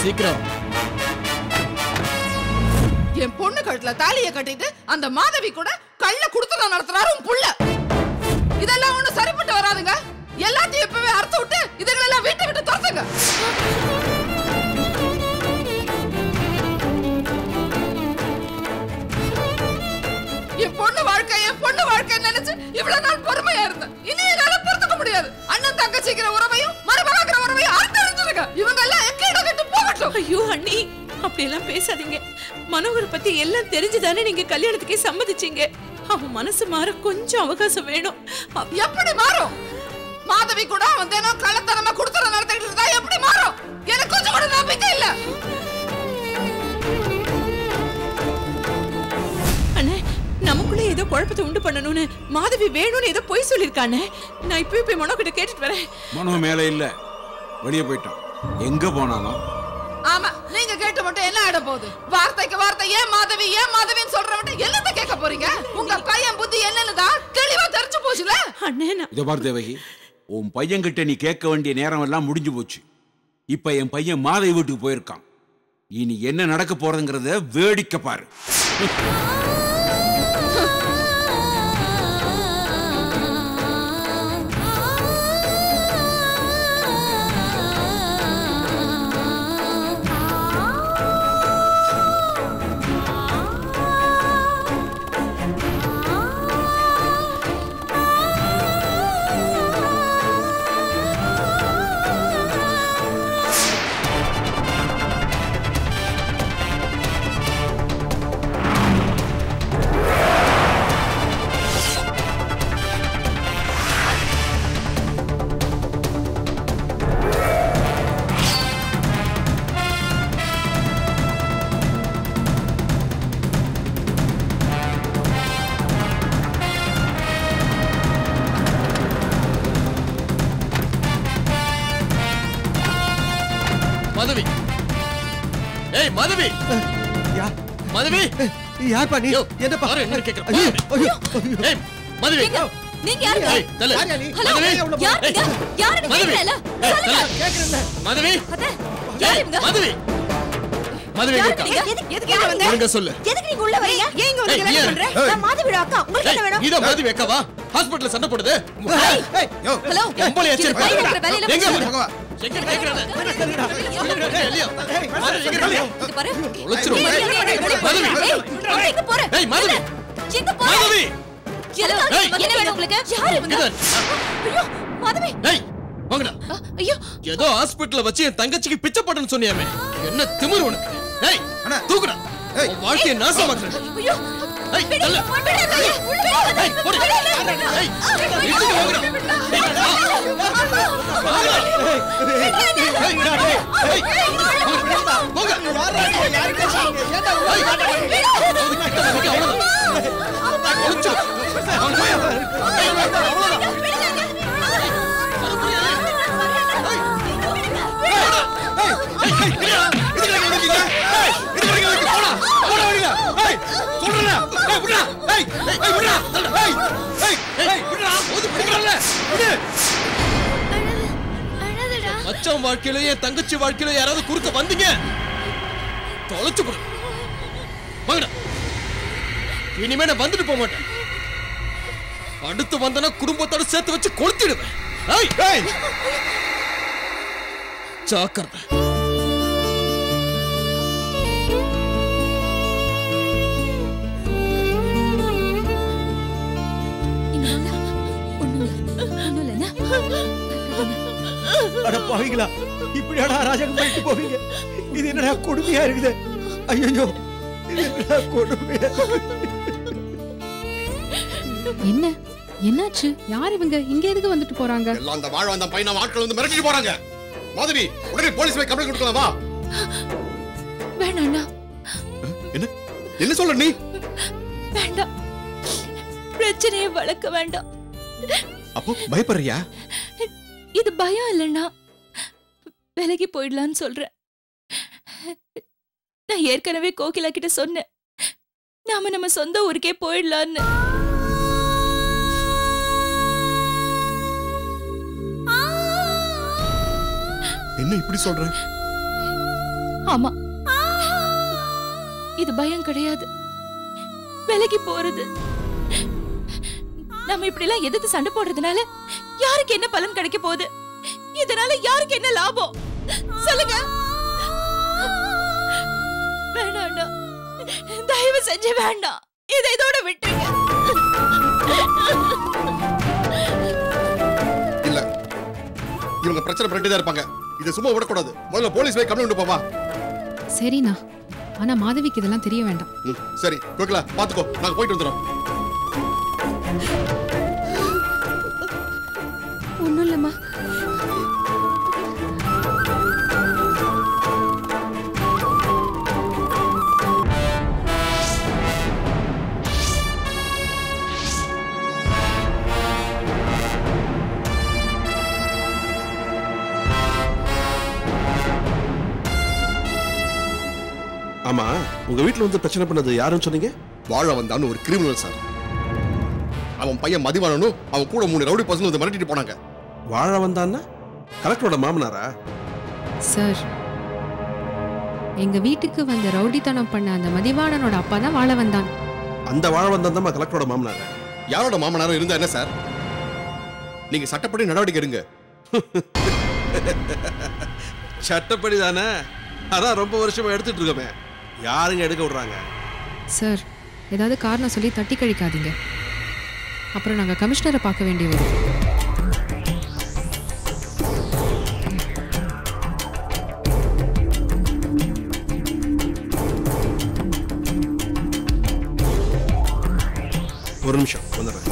சீக்கிரம் என் பொண்ணு கழுத்துல தாலிய கட்டிட்டு அந்த மாதவி கூட கள்ள குடுத்துற நடத்துறாரு உன் புள்ள. இதெல்லாம் ஒண்ணு சரிப்பட்டு வராதுங்க. எல்லாத்தையும் இப்பவே அறுத்து விட்டு இதுகளெல்லாம் வீட்டை விட்டு துரத்துங்க. என் பொண்ணு வாழ்க்கை நினைச்சு இவ்வளவு நாள் பொறுமையா இருந்தேன். இனி என்னால பொறுத்துக்க முடியாது. அண்ணன் தங்கச்சிக்கிற உறவையும் மருமகங்கிற உறவையும் அறுத்து எறிஞ்சிருங்க. இவங்க எல்லாம் எங்க இடம் விட்டு போகட்டும். ஐயோ அண்ணி, அப்படி எல்லாம் பேசாதீங்க. மனோகர் பத்தி எல்லாம் தெரிஞ்சுதானே நீங்க கல்யாணத்துக்கே சம்மதிச்சீங்க. அவன் மனசு மாற கொஞ்சம் அவகாசம் வேணும். எப்படி மாறும்? மாதவி கூட அவன் தினம் கள்ளத்தனமா குடுத்துற நடத்திட்டு இருந்தா எப்படி மாறும்? எனக்கு கொஞ்சம் கூட நம்பிக்கை இல்ல. அண்ணே, நமக்குள்ளே ஏதோ குழப்பத்தை உண்டு பண்ணணும்னு மாதவி வேணும்னு ஏதோ பொய் சொல்லிருக்கானே. நான் இப்பவே போய் மனோ கிட்ட கேட்டுட்டு வரேன். மனோ மேல இல்ல, வெளியே போயிட்டான். எங்க போனானோ? ஆமா, நீங்க கேட்டு மட்டும் என்ன ஆயிட போகுது? வார்த்தைக்கு வார்த்தை ஏன் மாதவின்னு சொல்றவங்க என்னத்தை கேட்க போறீங்க? உங்க பையன் புத்தி என்னன்னு தான் தெளிவா தெரிஞ்சு போச்சுல. அண்ணே, இத பாரு தேவகி, உன் பையன் கிட்ட நீ கேட்க வேண்டிய நேரம் எல்லாம் முடிஞ்சு போச்சு. இப்ப என் பையன் மாதவி வீட்டுக்கு போயிருக்கான். இனி என்ன நடக்க போறதுங்கிறத வேடிக்கை பாரு. மதவி, ஏய் மதவி, மதவி, யார் பண்ணி என்ன பாரு என்ன கேக்குற? ஏய் மதவி, நீங்க யாரு? ஏய் தல, மதவி, யாருங்க? யாருன்னு கேக்குறல? கேக்குறல மதவி, யாருங்க? மதவி, மதவி எதுக்கு இங்க வந்த? எங்க சொல்லு. எதுக்கு நீங்க உள்ள வரீங்க? ஏன் இங்க வந்து என்ன பண்ற? நான் மாதவி அக்கா, உங்களுக்கு என்ன வேணும்? இத மதவி அக்காவா? ஹாஸ்பிடல்ல சண்டை போடுது. ஹலோ, எம்பளி எச்சரிப்பா. எங்க பகவா, எங்க கேக்குறானே? இல்லையா? இங்க பாரு. ஒளிச்சிரும். மதவி, எங்க போற? ஏய் மதவி, எங்க போற? மதவி, என்ன வேணும் உங்களுக்கு? யாரு இவங்க? ஐயோ, மாதவி. ஏய் வாங்கடா. ஐயோ, ஏதோ ஹாஸ்பிடல்ல வச்சு என் தங்கச்சிக்கு பிச்சை போட்டேன்னு சொன்னியாமே, என்ன திமிரு உனக்கு? ஏய் அண்ணா தூக்குடா. உன் வாழ்க்கையை நாசமாக்குற. ஐயோ, ஏய் தள்ள. ஏய் போடு. ஏய் இழுத்து வாங்கடா. மச்சான் வாழ்க்கையில என் தங்கச்சி வாழ்க்கையில யாராவது குறுக்க வந்தீங்க தொலைச்சு போடு. வாங்கடா. இனிமே நான் வந்துட்டு போக மாட்டேன். அடுத்து வந்தனா குடும்பத்தோட சேர்த்து வச்சு கொளுத்திடுவேன். ஜாக்கிரதை. அட பாவிங்களா, இப்படியாடா ராஜகம் பண்ணிட்டு போவீங்க? இது என்னடா கொடுமையா இருக்குது. ஐயோ, இது என்னடா கொடுமையா? என்ன என்னாச்சு? யார் இவங்க? இங்க எதுக்கு வந்துட்டு போறாங்க? எல்லாம் அந்த வாழ வந்த பையன ஆட்கள் வந்து மிரட்டிட்டு போறாங்க. மாதவி, உடனே போலீஸ் போய் கம்ப்ளைண்ட் கொடுக்கலாம் வா. வேணாண்ணா. என்ன என்ன சொல்ற நீ? வேண்டாம், பிரச்சனையை வளர்க்க வேண்டாம். அப்போ பயப்படுறியா? இது பயம் இல்லைன்னா விலகி போயிடலான்னு சொல்றேன். நான் ஏற்கனவே கோகிலா கிட்ட சொன்னேன், நாம நம்ம சொந்த ஊருக்கே போயிடலான்னு. என்ன இப்படி சொல்ற? ஆமா, இது பயம் கிடையாது, விலகி போறது. நம்ம இப்படி எல்லாம் எதிர்த்து சண்டை போடுறதுனால யாருக்கு என்ன பலன் கிடைக்க போகுது? இதனால யாருக்கு என்ன லாபம் சொல்லுங்க? வேண்டாம்டா, தயவு செஞ்சு வேண்டாம், இதை இதோட விட்டுருங்க. இல்ல, இவங்க பிரச்சனை பண்ணிட்டு தான் இருப்பாங்க. இதை சும்மா விடக்கூடாது. முதல்ல போலீஸ் போய் கம்ப்ளைண்ட் போவா. சரிண்ணா, ஆனா மாதவிக்கு இதெல்லாம் தெரிய வேண்டாம். சரி கோகிலா, பாத்துக்கோ, நாங்க போயிட்டு வந்துடுறோம். ஒண்ணும் இல்லம்மா. ஆமா, உங்க வீட்டுல வந்து பிரச்சனை பண்ணது யாருன்னு சொன்னீங்க? வாழ வந்தான்னு ஒரு கிரிமினல் சார். அவன் பையன் மதிவானனும் அவன் கூட 3 ரவுடி பசங்க வந்து மிரட்டிட்டு போனாங்க. வாழ வந்தான்னா கலெக்டரோட மாமனாரா? சார், எங்க வீட்டுக்கு வந்த ரவுடித்தனம் பண்ண அந்த மதிவாணனோட அப்பா தான் வாழ வந்தான். அந்த வாழ வந்தான் கலெக்டரோட மாமனாரா? யாரோட மாமனாரும் இருந்தா என்ன சார்? நீங்க சட்டப்படி நடவடிக்கை எடுங்க. சட்டப்படி தானே, அதான் ரொம்ப வருஷமா எடுத்துட்டு இருக்கோமே. யாருங்க எடுக்க விடுறாங்க? சார், ஏதாவது காரணம் சொல்லி தட்டி கழிக்காதீங்க, அப்புறம் நாங்க கமிஷனரை பார்க்க வேண்டி வரும். ஒரு நிமிஷம் வந்துடுறேன்.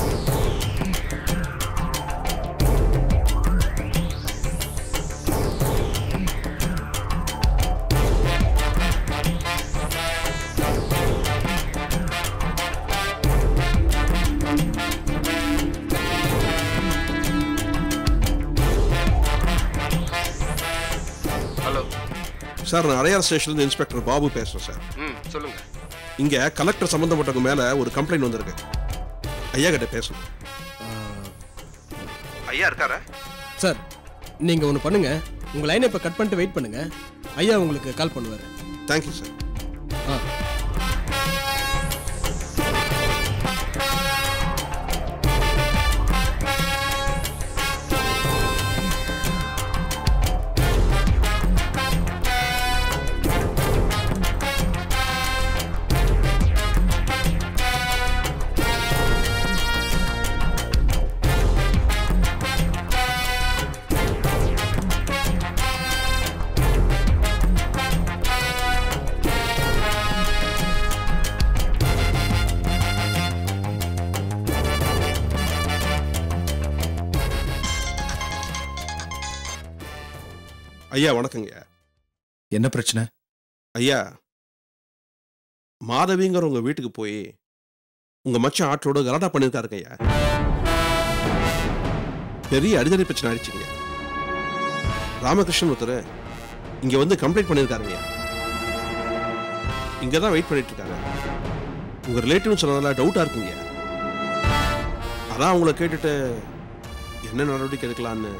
சார், நான் அடையார் ஸ்டேஷன்ல இன்ஸ்பெக்டர் பாபு பேசுறேன் சார். சொல்லுங்க. இங்க கலெக்டர் சம்பந்தப்பட்டவங்க மேல ஒரு கம்ப்ளைண்ட் வந்திருக்கு. ஐயா கிட்ட பேசணும். ஐயா இருக்காரா? சார், நீங்க ஒன்று பண்ணுங்க, உங்க லைனை இப்போ கட் பண்ணிட்டு வெயிட் பண்ணுங்க, ஐயா உங்களுக்கு கால் பண்ணுவார். Thank you sir. ஐயா வணக்கங்க. என்ன பிரச்சனை? ஐயா, மாதவிங்கிற உங்க வீட்டுக்கு போய் உங்க மச்சான் ஆட்டோட கலாட்டா பண்ணிருக்காருங்க ஐயா. பெரிய அடிதடி பிரச்சனை ஆயிடுச்சுங்க. ராமகிருஷ்ணன் ஒருத்தர் இங்க வந்து கம்ப்ளைண்ட் பண்ணிருக்காருங்க. இங்கதான் வெயிட் பண்ணிட்டு இருக்காங்க. உங்க ரிலேட்டிவ் சொன்னதால டவுட்டா இருக்குங்க. அதான் உங்களை கேட்டுட்டு என்ன நடவடிக்கை எடுக்கலான்னு.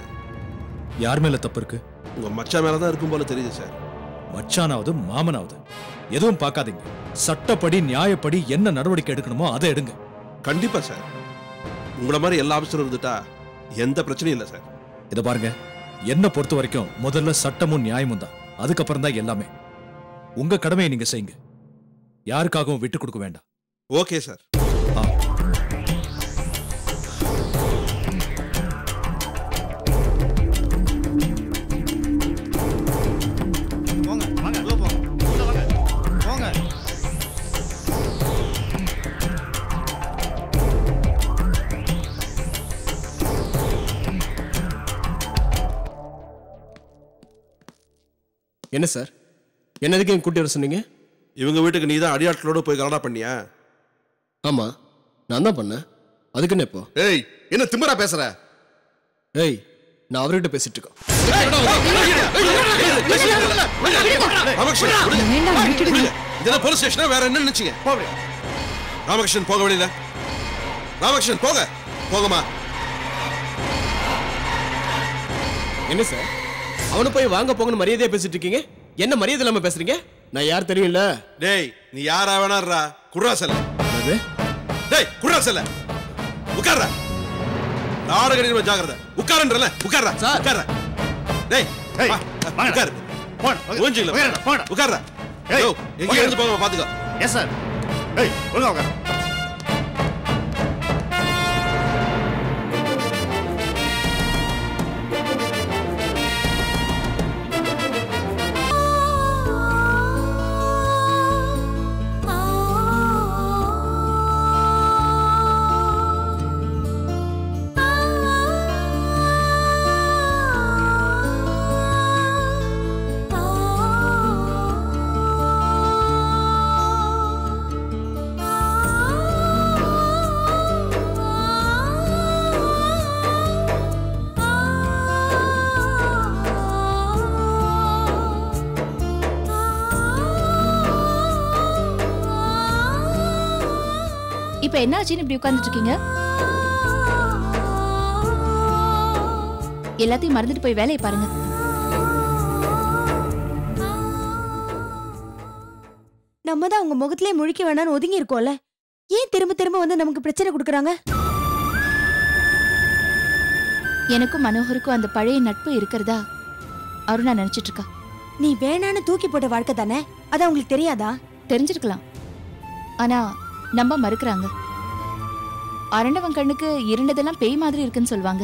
யார் மேல தப்பு இருக்கு? உங்க மச்சான் மேலதான் இருக்கும் போல தெரியுது சார். மச்சானாவது மாமனாவது எதுவும் பார்க்காதீங்க. சட்டப்படி நியாயப்படி என்ன நடவடிக்கை எடுக்கணுமோ அதை எடுங்க. கண்டிப்பா சார். உங்களை மாதிரி எல்லா ஆபீசரும் இருந்துட்டா எந்த பிரச்சனையும் இல்லை சார். இதை பாருங்க, என்ன பொறுத்த வரைக்கும் முதல்ல சட்டமும் நியாயமும் தான், அதுக்கப்புறம் தான் எல்லாமே. உங்க கடமையை நீங்க செய்யுங்க, யாருக்காகவும் விட்டு கொடுக்க வேண்டாம். Okay sir. என்ன சார், என்னதுக்கு எங்க கூட்டி வர சொன்னீங்க? இவங்க வீட்டுக்கு நீ தான் அடியாட்களோட போய் கலாட்டா பண்ணியா? ஆமா, நான் தான் பண்ணேன். அதுக்கு என்ன இப்போ? ஏய், என்ன திமிரா பேசுற? ஏய், நான் அவர்கிட்ட பேசிட்டு இருக்கேன். இதெல்லாம் போலீஸ் ஸ்டேஷனா வேற என்ன நினைச்சீங்க? ராமகிருஷ்ணன் போக வெளியில. ராமகிருஷ்ணன் போக போகமா. என்ன சார் அவனை போய் வாங்க போங்கன்னு மரியாதையா பேசிட்டு இருக்கீங்க? என்ன மரியாதை இல்லாம பேசுறீங்க? நான் யார் தெரியும்ல? டேய் நீ யாரா வேணாடுறா? குர்ராசல. டேய் குர்ராசல. உட்கார்றா. நாடகடில ஜாகிரதை. உட்காருன்றல. உட்கார்றா. உட்கார்றா. டேய் உட்கார். மூஞ்சில உட்கார்றா. ஏய் எங்க இருந்து போங்க பாத்துக்கோ. Yes sir. ஏய் ஒழுங்கா உட்கார். இப்ப என்ன ஆச்சுன்னு இப்படி உட்கார்ந்துட்டு இருக்கீங்க? எல்லாத்தையும் மறந்துட்டு போய் வேலையை பாருங்க. நம்ம தான் அவங்க முகத்திலே முழிக்க வேணாம்னு ஒதுங்கி இருக்கோம்ல, ஏன் திரும்ப திரும்ப வந்து நமக்கு பிரச்சனை கொடுக்கறாங்க? எனக்கும் மனோகருக்கும் அந்த பழைய நட்பு இருக்கிறதா அருணா நினைச்சிட்டு இருக்கா. நீ வேணான்னு தூக்கி போட்ட வாழ்க்கை தானே, அது அவங்களுக்கு தெரியாதா? தெரிஞ்சிருக்கலாம், ஆனா நம்ப மறுக்கிறாங்க. அரண்டவன் கண்ணுக்கு இருண்டதெல்லாம் பேய் மாதிரி இருக்குன்னு சொல்லுவாங்க.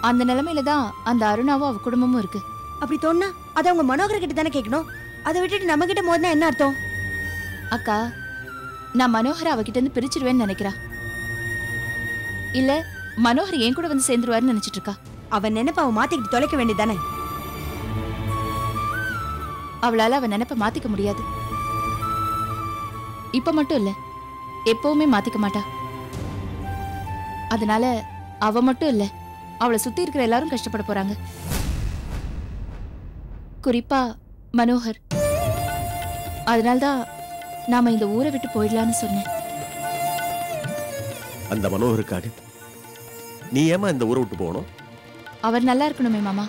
அந்த நிலைமையில தான் அந்த அருணாவும் அவ குடும்பமும் இருக்கு. அப்படி தோணா அது அவங்க மனோகர் கிட்ட தானே கேட்கணும். அதை விட்டுட்டு நம்ம கிட்ட மோதினா என்ன அர்த்தம்? அக்கா, நான் மனோகரை அவகிட்ட இருந்து பிரிச்சிருவேன்னு நினைக்கிறா. இல்ல மனோகர் என் கூட வந்து சேர்ந்துருவாருன்னு நினைச்சிட்டு இருக்கா. அவன் நினைப்ப அவன் மாத்திக்கிட்டு தொலைக்க வேண்டியதானே. அவளால அவன் நினைப்ப மாத்திக்க முடியாது. இப்ப மட்டும் இல்ல, எப்பவுமே மாத்திக்க மாட்டா. அதனால அவ மட்டும் இல்ல, அவளை சுத்தி இருக்கிற எல்லாரும் கஷ்டப்பட போறாங்க. குறிப்பா மனோகர். அதனால்தான் நாம இந்த ஊரை விட்டு போயிடலான்னு சொன்னேன். அந்த மனோகருக்காக நீ ஏமா இந்த ஊரை விட்டு போகணும்? அவர் நல்லா இருக்கணுமே மாமா.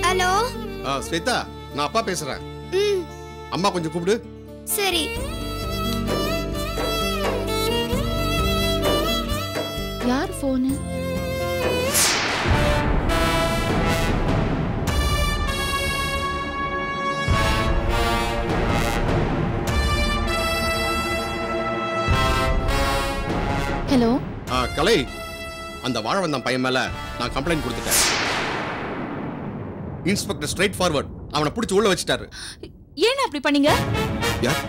ஹலோ ஸ்வேதா, நான் அப்பா பேசுறேன். அம்மா கொஞ்சம் கூப்பிடு. சரி. யார் போனு? ஹலோ. கலை, அந்த வாழ வந்த பையன் மேல நான் கம்ப்ளைண்ட் கொடுத்துட்டேன். இன்ஸ்பெக்டர் ஸ்ட்ரைட் ஃபார்வர்ட் அவனை பிடிச்சி உள்ள வச்சிட்டாரு. ஏன் அப்படி பண்ணீங்க? யார்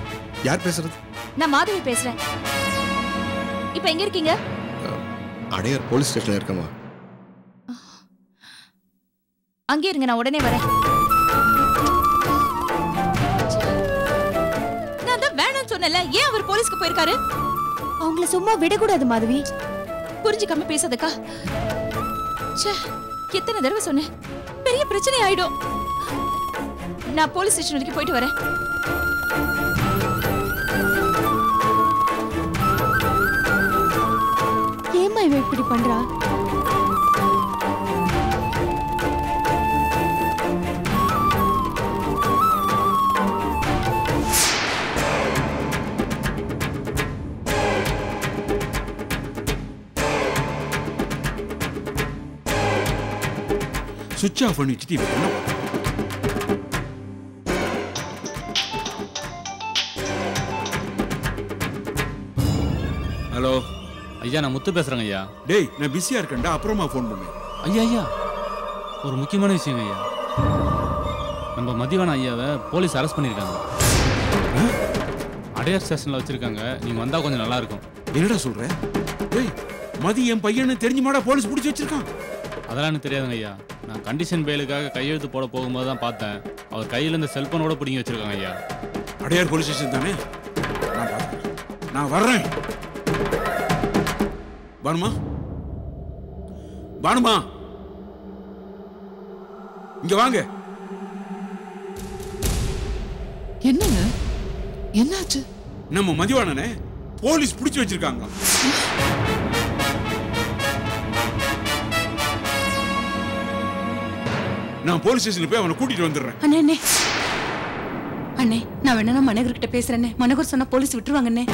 யார் பேசுறது? நான் மாதவி பேசுறேன். இப்ப எங்க இருக்கீங்க? அடையார் போலீஸ் ஸ்டேஷன்ல இருக்கமா. அங்கே இருங்க, நான் உடனே வரேன். நான் தான் வேணாம்னு சொன்னல, ஏன் அவர் போலீஸ்க்கு போயிருக்காரு? அவங்கள சும்மா விடக்கூடாது மாதவி. புரிஞ்சுக்காம பேசாதக்கா. எத்தனை தடவை சொன்னேன், பெரிய பிரச்சனை ஆயிடும். நான் போலீஸ் ஸ்டேஷன் வரைக்கும் போயிட்டு வரேன். ஏம்மா இவ இப்படி பண்றா? சுவிட்ச் ஆஃப் பண்ணி வச்சுட்டு இவன் என்ன பண்றான்? ஹலோ ஐயா, நான் முத்து பேசுறேங்க ஐயா. டேய், நான் பிஸியா இருக்கேன்டா, அப்புறமா ஃபோன் பண்ணேன். ஐயா ஐயா, ஒரு முக்கியமான விஷயங்க ஐயா. நம்ம மதிவான ஐயாவை போலீஸ் அரெஸ்ட் பண்ணியிருக்காங்க. அடையார் ஸ்டேஷன்ல வச்சிருக்காங்க. நீங்க வந்தா கொஞ்சம் நல்லா இருக்கும். என்னடா சொல்ற? டேய், மதி என் பையனை தெரிஞ்சுமாடா போலீஸ் பிடிச்சி வச்சிருக்கான். அதெல்லாம் எனக்கு தெரியாதுங்க ஐயா. நான் கண்டிஷன் பெயிலுக்காக கையெழுத்து போட போகும்போது தான் பார்த்தேன். அவர் கையில் இந்த செல்போனோட பிடிங்கி வச்சிருக்காங்க ஐயா. அடையார் போலீஸ் ஸ்டேஷன் தானே? நான் வர்றேன். பானுமா, பானுமா, இங்க வாங்க. என்னங்க என்னாச்சு? நம்ம மதிவாணனே போலீஸ் பிடிச்சு வச்சிருக்காங்க. நான் போலீஸ் ஸ்டேஷன்ல போய் அவனை கூட்டிட்டு வந்துடுறேன். அண்ணே அண்ணே, நான் வேணா மனோகர் கிட்ட பேசுறேன். மனோகர் சொன்னா போலீஸ் விட்டுருவாங்கண்ணே.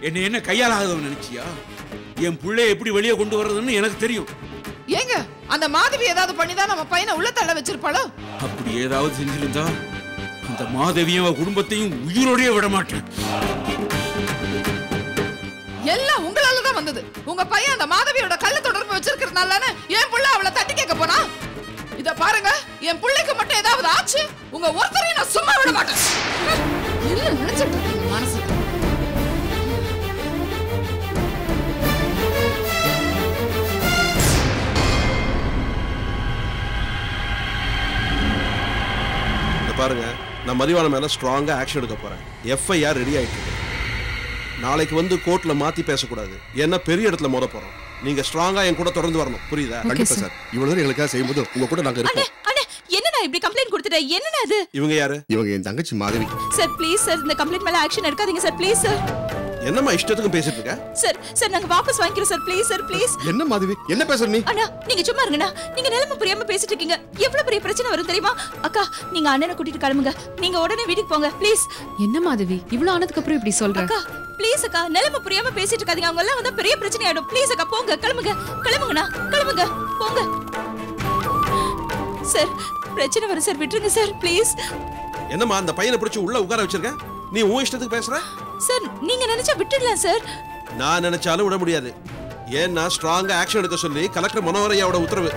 என்ன என்ன கையால் ஆகாதவன் நினைச்சியா? என் பிள்ளைய எப்படி வெளியே கொண்டு வர்றதுன்னு எனக்கு தெரியும். ஏங்க அந்த மாதவி ஏதாவது பண்ணிதான் நம்ம பையனை உள்ள தள்ள வச்சிருப்பாளோ? அப்படி ஏதாவது செஞ்சிருந்தா அந்த மாதவியும் அவ குடும்பத்தையும் உயிரோடயே விட மாட்டேன். எல்லாம் உங்களாலதான் வந்தது. உங்க பையன் அந்த மாதவியோட கள்ள தொடர்பு வச்சிருக்கிறதுனால என் புள்ள அவளை தட்டி கேட்க போனா. இத பாருங்க, என் பிள்ளைக்கு மட்டும் ஏதாவது ஆச்சு உங்க ஒருத்தரையும் நான் சும்மா விட மாட்டேன். என்ன நினைச்சிட்டு இருக்கீங்க மனசு? பாருங்க, நான் மதிவான மேல ஸ்ட்ராங்கா ஆக்ஷன் எடுக்க போறேன். எஃப்ஐஆர் ரெடி ஆயிட்டு இருக்கு. நாளைக்கு வந்து கோர்ட்ல மாத்தி பேசக்கூடாது. ஏன்னா பெரிய இடத்துல மோத போறோம். நீங்க ஸ்ட்ராங்கா என் கூட தொடர்ந்து வரணும். புரியுதா? கண்டிப்பா சார். இவ்வளவு நேரம் எங்களுக்காக செய்யும்போது உங்க கூட நாங்க இருப்போம். என்னடா இப்படி கம்ப்ளைண்ட் கொடுத்துட்டேன்? என்னடா அது? இவங்க யாரு? இவங்க என் தங்கச்சி மாதவி. சார் ப்ளீஸ் சார், இந்த கம்ப்ளைண்ட் மேல ஆக்ஷன் எடுக்காதீங்க சார். Please sir. என்னம்மா இஷ்டத்துக்கு பேசிட்டு இருக்க? சார் நாங்க வாபஸ் வாங்கிக்கிறோம் சார். Please sir, please. என்ன மாதவி, என்ன பேசுற நீ? அண்ணா நீங்க சும்மா இருங்கண்ணா. நீங்க நிலைமை புரியாம பேசிட்டு இருக்கீங்க. எவ்வளவு பெரிய பிரச்சனை வரும் தெரியுமா? அக்கா நீங்க அண்ணனை கூட்டிட்டு கிளம்புங்க. நீங்க உடனே வீட்டுக்கு போங்க ப்ளீஸ். என்ன மாதவி இவ்வளவு ஆனதுக்கு அப்புறம் இப்படி சொல்ற? அக்கா ப்ளீஸ் அக்கா, நிலைமை புரியாம பேசிட்டு இருக்காதீங்க. அவங்க எல்லாம் வந்து பெரிய பிரச்சனை ஆயிடும். ப்ளீஸ் அக்கா போங்க, கிளம்புங்க. கிளம்புங்கண்ணா, கிளம்புங்க, போங்க. சார் பிரச்சனை வரும் சார், விட்டுருங்க சார் ப்ளீஸ். என்னம்மா அந்த பையனை பிடிச்சி உள்ள உட்கார வச்சிருக்க? நீ உன் இஷ்டத்துக்கு பேசுற? சார் நீங்க நினைச்சா விட்டுடலாம் சார். நான் நினைச்சாலும் விட முடியாது. ஏன்னா ஸ்ட்ராங்கா ஆக்ஷன் எடுக்க சொல்லி கலெக்டர் மனோகர் ஐயாவோட உத்தரவு.